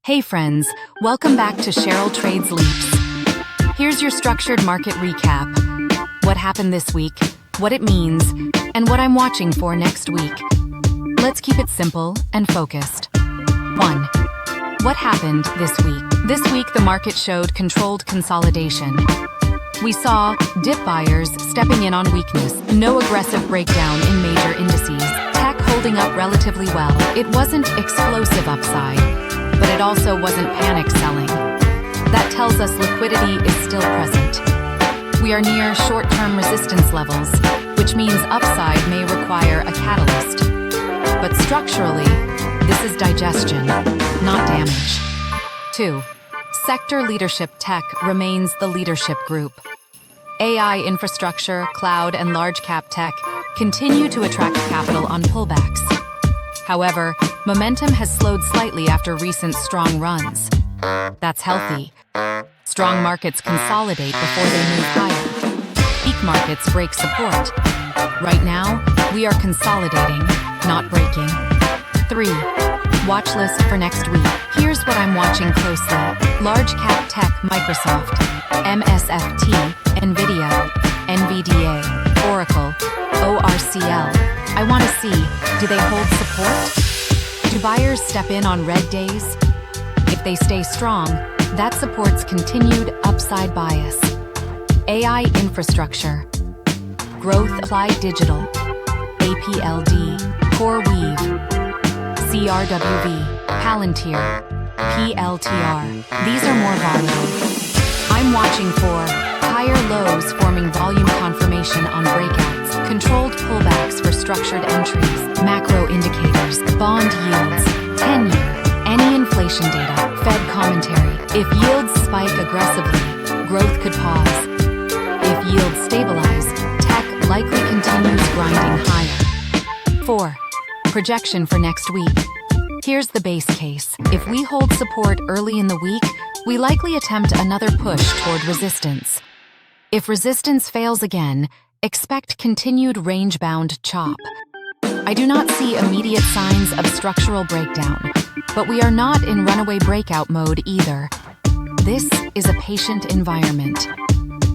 Hey friends, welcome back to Cheryll Trades Leaps. Here's your structured market recap. What happened this week, what it means, and what I'm watching for next week. Let's keep it simple and focused. 1. What happened this week? This week the market showed controlled consolidation. We saw dip buyers stepping in on weakness, no aggressive breakdown in major indices, tech holding up relatively well. It wasn't explosive upside, but it also wasn't panic selling. That tells us liquidity is still present. We are near short-term resistance levels, which means upside may require a catalyst. But structurally, this is digestion, not damage. 2. Sector leadership tech remains the leadership group. AI infrastructure, cloud, and large-cap tech continue to attract capital on pullbacks. However, momentum has slowed slightly after recent strong runs. That's healthy. Strong markets consolidate before they move higher. Weak markets break support. Right now, we are consolidating, not breaking. 3. Watch list for next week. Here's what I'm watching closely. Large cap tech, Microsoft, MSFT, Nvidia, NVDA, Oracle, ORCL. I want to see, do they hold support? Do buyers step in on red days? If they stay strong, that supports continued upside bias. AI infrastructure, growth applied digital, APLD, CoreWeave, CRWV, Palantir, PLTR. These are more volatile. I'm watching for higher lows forming volume confirmation on breakouts, controlled pullbacks for structured entries, macro indicators, bond yields, 10-year, any inflation data, Fed commentary. If yields spike aggressively, growth could pause. If yields stabilize, tech likely continues grinding higher. 4. Projection for next week. Here's the base case. If we hold support early in the week, we likely attempt another push toward resistance. If resistance fails again, expect continued range-bound chop. I do not see immediate signs of structural breakdown, but we are not in runaway breakout mode either. This is a patient environment.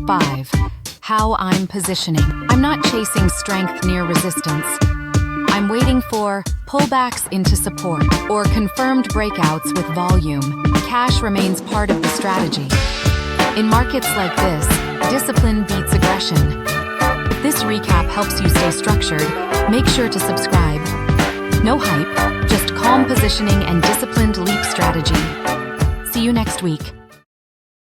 5. How I'm positioning. I'm not chasing strength near resistance. I'm waiting for pullbacks into support or confirmed breakouts with volume. Cash remains part of the strategy. In markets like this, discipline beats aggression. If this recap helps you stay structured, make sure to subscribe. No hype, just calm positioning and disciplined leap strategy. See you next week.